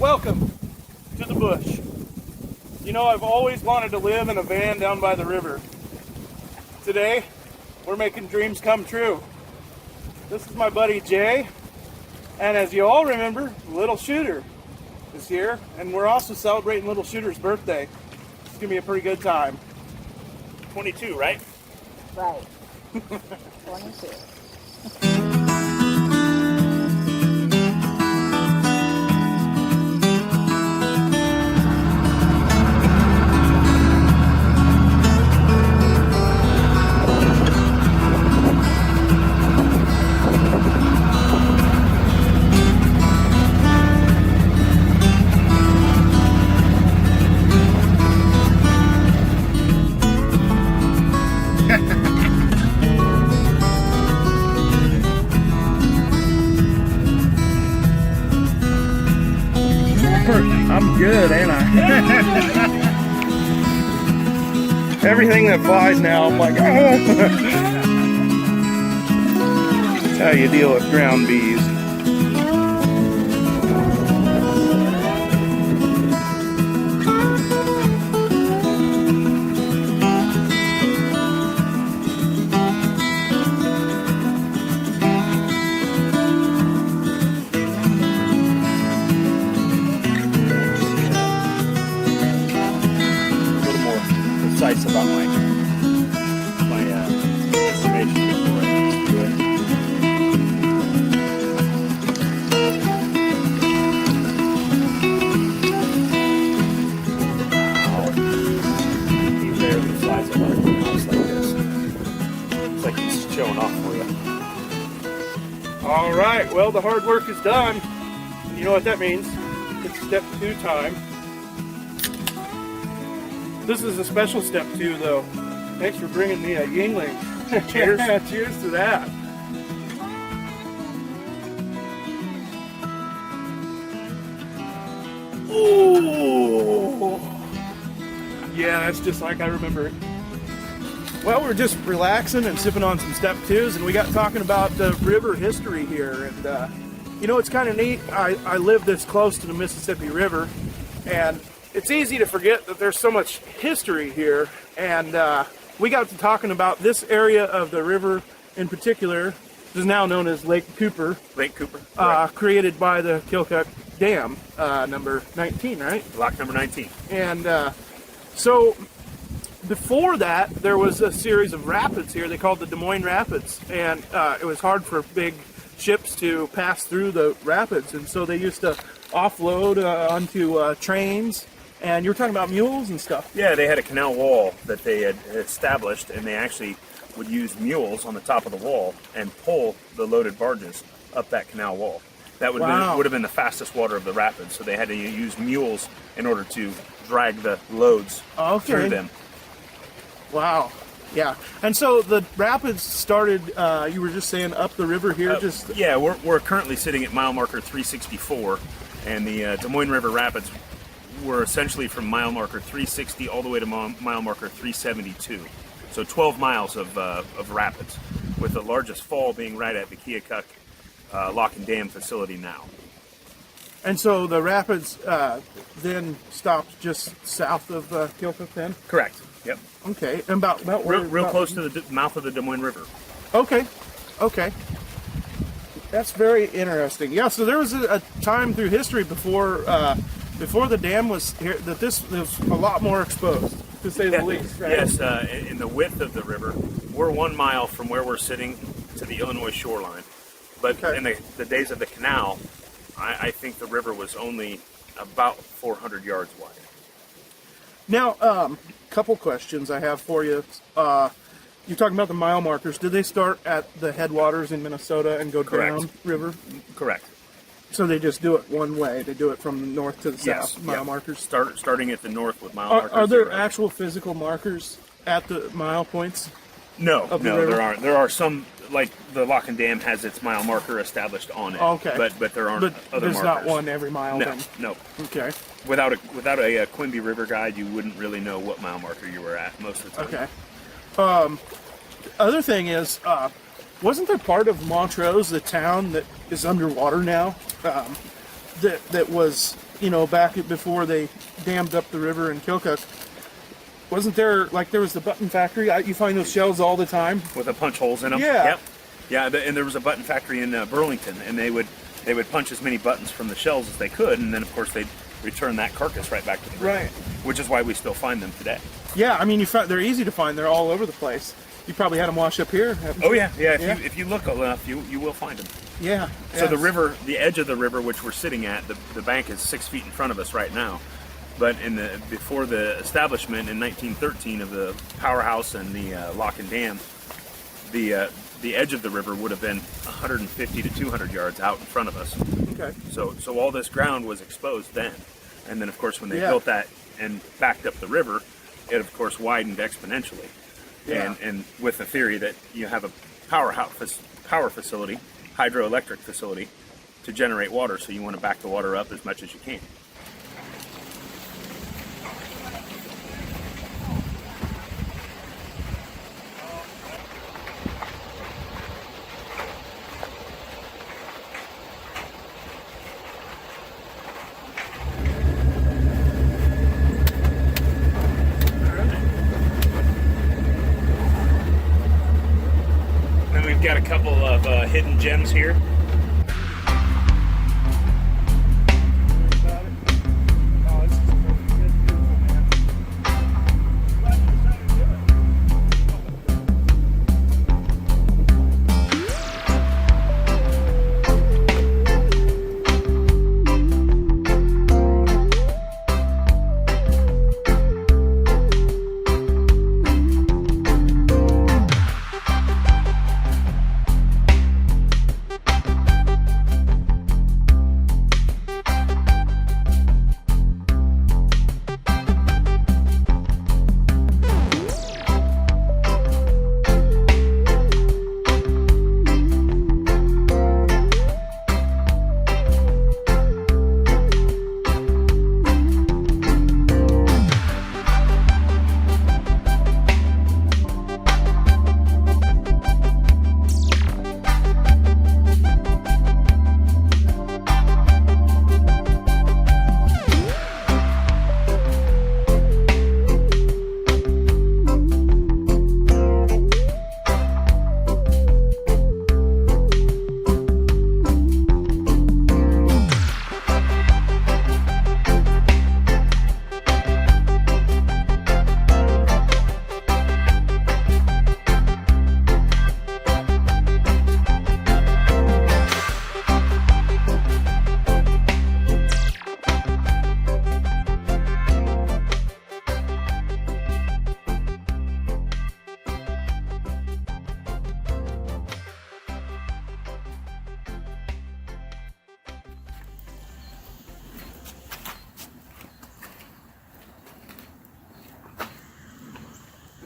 Welcome to the bush. You know, I've always wanted to live in a van down by the river. Today, we're making dreams come true. This is my buddy Jay, and as you all remember, Little Shooter is here, and we're also celebrating Little Shooter's birthday. It's gonna be a pretty good time. 22, right? Right. 22. I'm good, ain't I? Everything that flies now, I'm like, oh. That's how you deal with ground bees. About my information before I do it. He rarely flies above the house like this. It's like he's showing off for you. All right, well, the hard work is done. You know what that means? It's step 2 time. This is a special step 2, though. Thanks for bringing me a Yingling. Cheers. Cheers to that. Ooh. Yeah, that's just like I remember it. Well, we're just relaxing and sipping on some step 2s, and we got talking about river history here. And, you know, it's kind of neat. I live this close to the Mississippi River, and it's easy to forget that there's so much history here, and we got to talking about this area of the river in particular. This is now known as Lake Cooper. Lake Cooper. Created by the Kilcutt Dam, number 19, right? Lock number 19. And so before that, there was a series of rapids here. They called the Des Moines Rapids, and it was hard for big ships to pass through the rapids, and so they used to offload onto trains. And you were talking about mules and stuff. Yeah, they had a canal wall that they had established, and they actually would use mules on the top of the wall and pull the loaded barges up that canal wall. That would have been the fastest water of the rapids, so they had to use mules in order to drag the loads through them. Wow. Yeah. And so the rapids started, you were just saying, up the river here? Yeah, we're currently sitting at mile marker 364, and the Des Moines River Rapids were essentially from mile marker 360 all the way to mile marker 372. So 12 miles of rapids, with the largest fall being right at the Keokuk Lock and Dam facility now. And so the rapids then stopped just south of Keokuk then? Correct. Yep. Okay. And about where? Real close to the mouth of the Des Moines River. Okay. Okay. That's very interesting. Yeah, so there was a time through history before the dam was here that this was a lot more exposed, to say the least, right? Yes, in the width of the river, we're 1 mile from where we're sitting to the Illinois shoreline. But in the days of the canal, I think the river was only about 400 yards wide. Now, couple questions I have for you. You're talking about the mile markers. Did they start at the headwaters in Minnesota and go down river? Correct. So they just do it one way. They do it from the north to the south, mile markers? Starting at the north with mile markers. Are there actual physical markers at the mile points? No, there aren't. There are some, like the Lock and Dam has its mile marker established on it. Okay. But there aren't other there's markers. Not one every mile then? No. Okay. Without a Quimby River guide, you wouldn't really know what mile marker you were at most of the time. Okay. Other thing is, wasn't there part of Montrose, the town that is underwater now, that was you know, back before they dammed up the river in Kilcook, wasn't there, like, there was the button factory? You find those shells all the time. With the punch holes in them. Yeah. Yep. Yeah, and there was a button factory in Burlington, and they would punch as many buttons from the shells as they could, and then of course they'd return that carcass right back to the river. Right. Which is why we still find them today. Yeah, I mean, they're easy to find. They're all over the place. You probably had them wash up here. Oh yeah, yeah. If you look enough, you will find them. Yeah. So the river, the edge of the river, which we're sitting at, the bank is 6 feet in front of us right now. But before the establishment in 1913 of the powerhouse and the lock and dam, the edge of the river would have been 150 to 200 yards out in front of us. Okay. So all this ground was exposed then, and then of course when they Yeah. built that and backed up the river, it of course widened exponentially. Yeah. And with the theory that you have a power facility, hydroelectric facility, to generate water, so you want to back the water up as much as you can. Then we've got a couple of hidden gems here.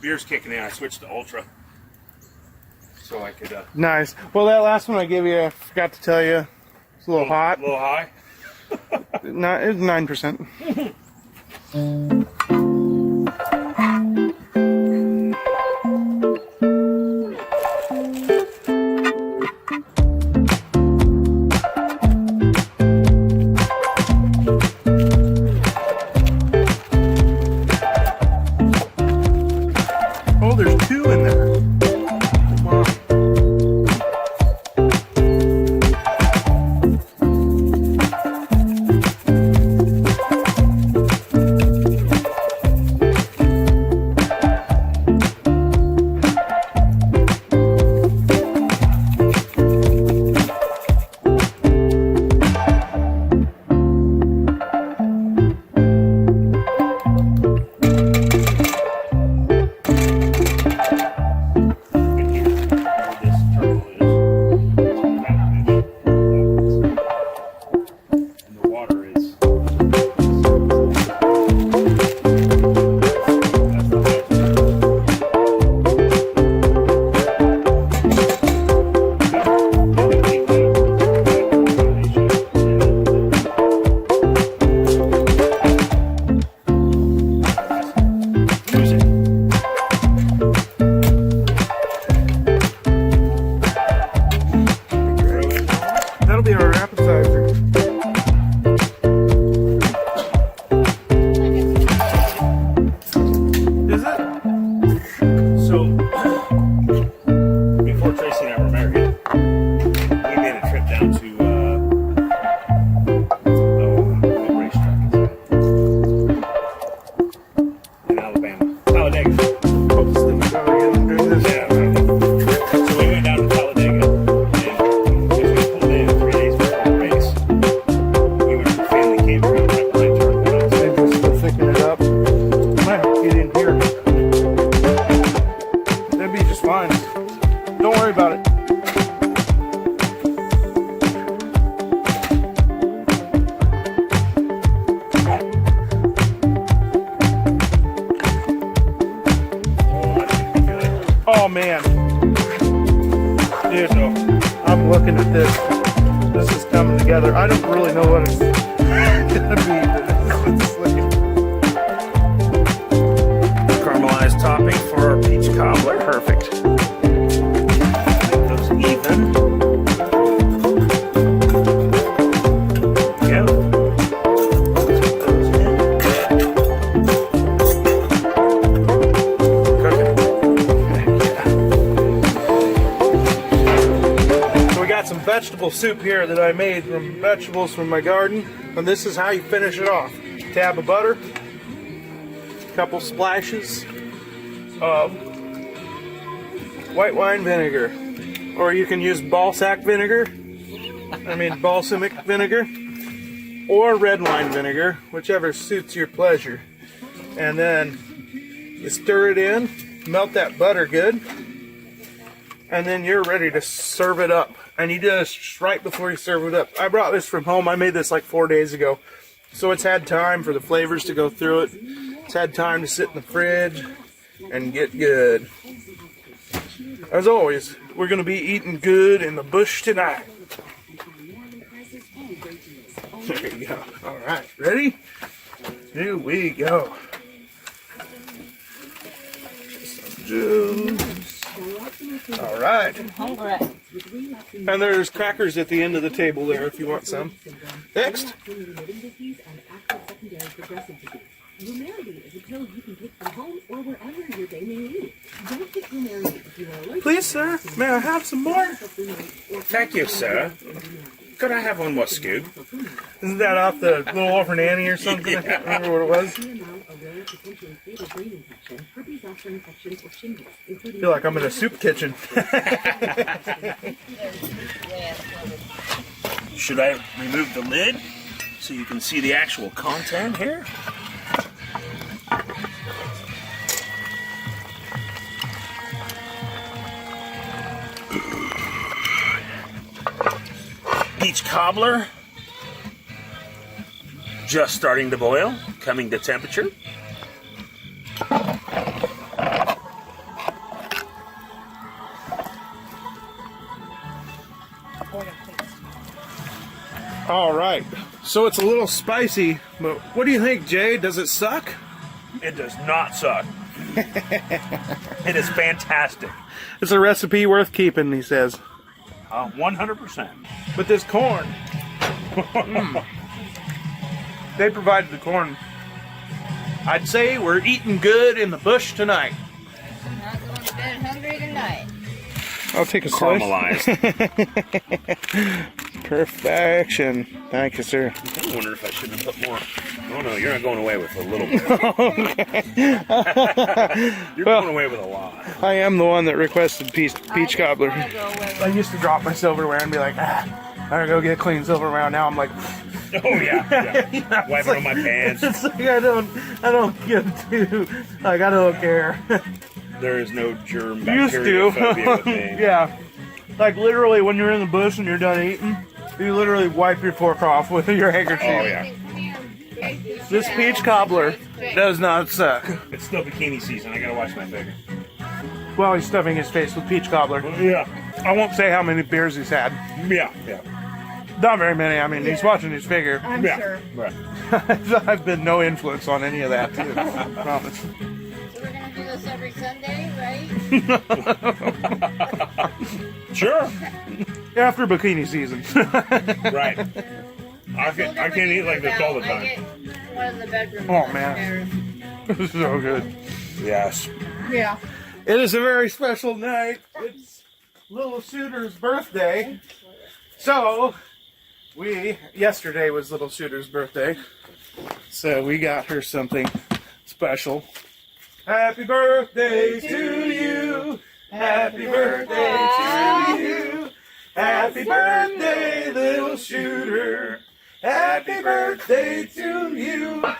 Beer's kicking in. I switched to Ultra, so I could. Nice. Well, that last one I gave you, I forgot to tell you, it's a little hot. A little high. It's 9%. Oh, there's 2 in there. Wow. looking at this. This is coming together. I don't really know what it's gonna be, but it's looking. Caramelized topping for our peach cobbler. Perfect. Make those even. Go. Some vegetable soup here that I made from vegetables from my garden, and this is how you finish it off. Tab of butter, a couple splashes of white wine vinegar, or you can use balsamic vinegar, or red wine vinegar, whichever suits your pleasure. And then you stir it in, melt that butter good, and then you're ready to serve it up. And you just, right before you serve it up. I brought this from home. I made this like 4 days ago. So it's had time for the flavors to go through it. It's had time to sit in the fridge and get good. As always, we're going to be eating good in the bush tonight. There you go. All right, ready? Here we go. Some juice. All right. I'm hungry. And there's crackers at the end of the table there if you want some. Next. Please, sir, may I have some more? Thank you, sir. Could I have one more scoop? Isn't that off the Little Orphan Annie or something? Yeah. I can't remember what it was. I feel like I'm in a soup kitchen. Should I remove the lid so you can see the actual content here? Peach cobbler, just starting to boil, coming to temperature. All right, so it's a little spicy, but what do you think, Jay? Does it suck? It does not suck. It is fantastic. It's a recipe worth keeping, he says. 100%. But this corn, they provided the corn. I'd say we're eating good in the bush tonight. Not going to bed hungry tonight. I'll take a slice. Caramelized. Perfection. Thank you, sir. I wonder if I shouldn't have put more. Oh no, you're not going away with a little bit. You're going away with a lot. I am the one that requested peach cobbler. I go away I used to drop my silverware and be like, I gotta go get clean silverware. Now I'm like, Oh yeah. Wiping on my pants. it's like I don't get to, like I don't care. There is no germ Used bacteria to. phobia with me. Yeah. Like literally when you're in the bush and you're done eating, you literally wipe your fork off with your handkerchief. Oh yeah. This peach cobbler does not suck. It's still bikini season. I gotta watch my figure. Well, he's stuffing his face with peach cobbler. Yeah. I won't say how many beers he's had. Yeah. Yeah. Not very many. I mean, he's watching his figure. I'm Yeah. sure. Right. I've been no influence on any of that, too. I promise. So we're going to do this every Sunday, right? Sure. After bikini season. Right. I can't eat like this all the I time. get one of the bedrooms. Oh, man. This is so good. Yes. Yeah. It is a very special night. It's Little Shooter's birthday. So, yesterday was Little Shooter's birthday. So we got her something special. Happy birthday to you. Happy birthday to you. Happy birthday, Little Shooter. Happy birthday to you. Aw,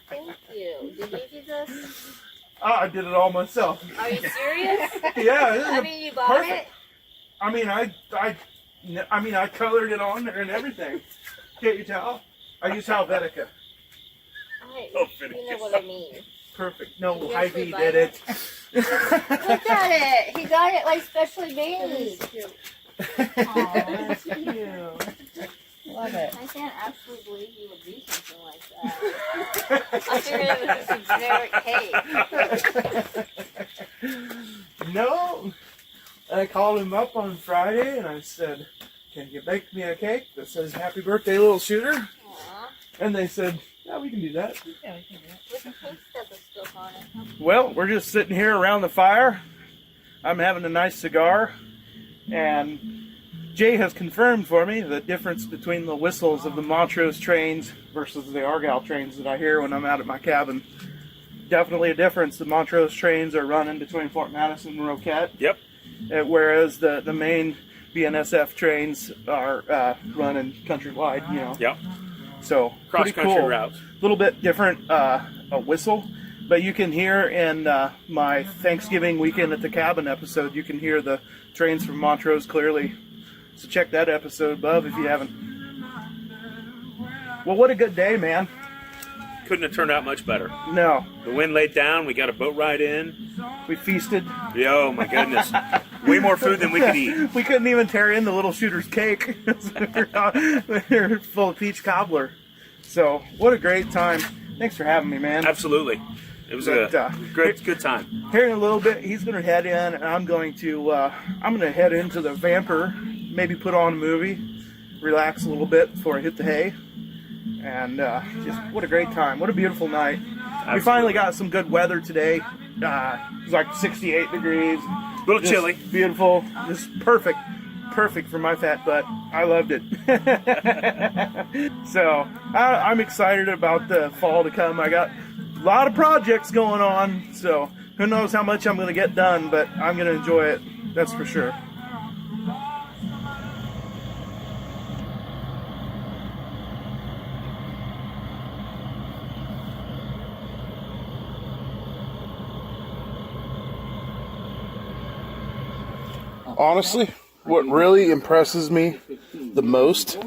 thank you. Did you do this? I did it all myself. Are you serious? Yeah. This is I mean, you bought perfect. it? I mean, I colored it on there and everything. Can't you tell? I use Helvetica. You know what I mean. Perfect. No, Yes, Hy-Vee we buy did it. Look at it. He got it like specially made. Oh, that's cute. Love it. I can't actually believe you would do something like that. I figured it was a generic cake. No. I called him up on Friday and I said, "Can you bake me a cake that says happy birthday, little shooter?" Aww. And they said, "Yeah, we can do that." Yeah, we can do it. With the cake stethoscope on it. Well, we're just sitting here around the fire. I'm having a nice cigar, and Jay has confirmed for me the difference between the whistles of the Montrose trains versus the Argyle trains that I hear when I'm out at my cabin. Definitely a difference. The Montrose trains are running between Fort Madison and Roquette. Yep. Whereas the main BNSF trains are running countrywide, you know. Yep. So pretty Cross-country cool. routes. A little bit different a whistle, but you can hear in my Thanksgiving weekend at the cabin episode, you can hear the trains from Montrose clearly. So check that episode above if you haven't. Well, what a good day, man. Couldn't have turned out much better. No. The wind laid down. We got a boat ride in. We feasted. Oh my goodness. Way more food than we could eat. We couldn't even tear in the little shooter's cake. We're full of peach cobbler. So, what a great time. Thanks for having me, man. Absolutely. It was a good time. Here in a little bit, he's going to head in, and I'm going to head into the Vamper, maybe put on a movie, relax a little bit before I hit the hay. And just what a great time. What a beautiful night. Absolutely. We finally got some good weather today. It was like 68 degrees. A little chilly. Beautiful. Just perfect. Perfect for my fat butt. I loved it. So I'm excited about the fall to come. I got a lot of projects going on. So who knows how much I'm going to get done, but I'm going to enjoy it. That's for sure. Honestly, what really impresses me the most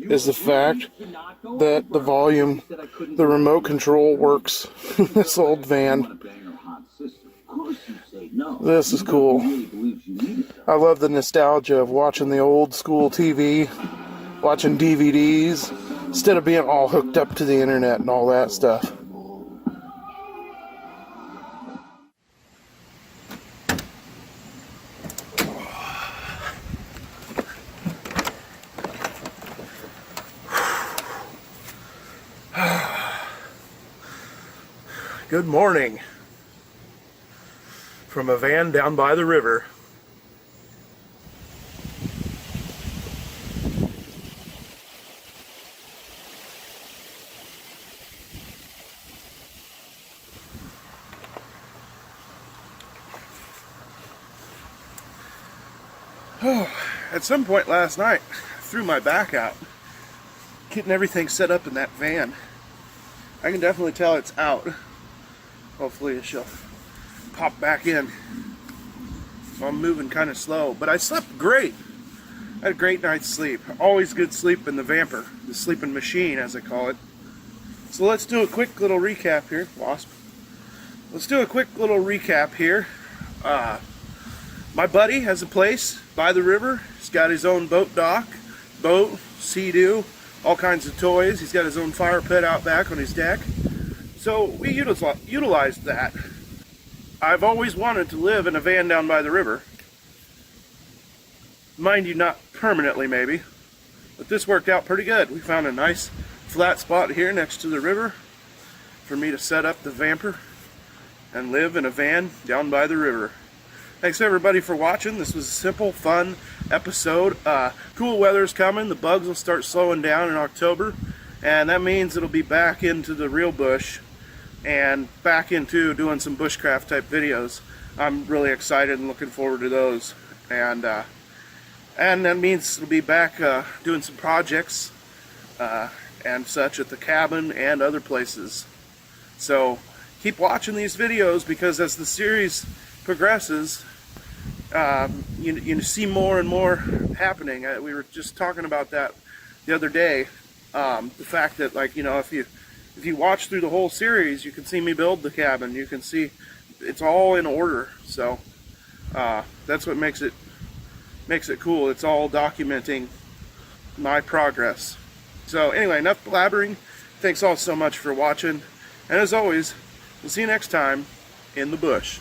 is the fact that the volume, the remote control works in this old van. This is cool. I love the nostalgia of watching the old school TV, watching DVDs, instead of being all hooked up to the internet and all that stuff. Good morning from a van down by the river. At some point last night, I threw my back out, getting everything set up in that van. I can definitely tell it's out. Hopefully it shall pop back in. So I'm moving kind of slow, but I slept great. I had a great night's sleep. Always good sleep in the Vamper, the sleeping machine as I call it. So let's do a quick little recap here, Wasp. Let's do a quick little recap here. My buddy has a place by the river. He's got his own boat dock, boat, sea-doo, all kinds of toys. He's got his own fire pit out back on his deck. So we utilized that. I've always wanted to live in a van down by the river. Mind you, not permanently maybe, but this worked out pretty good. We found a nice flat spot here next to the river for me to set up the Vamper and live in a van down by the river. Thanks everybody for watching. This was a simple, fun episode. Cool weather's coming. The bugs will start slowing down in October, and that means it'll be back into the real bush and back into doing some bushcraft type videos. I'm really excited and looking forward to those. And that means it'll be back doing some projects and such at the cabin and other places. So keep watching these videos, because as the series progresses, you see more and more happening. We were just talking about that the other day. The fact that, like, you know, if you watch through the whole series, you can see me build the cabin. You can see it's all in order. So that's what makes it makes it cool. It's all documenting my progress. So anyway, enough blabbering. Thanks all so much for watching. And as always, we'll see you next time in the bush.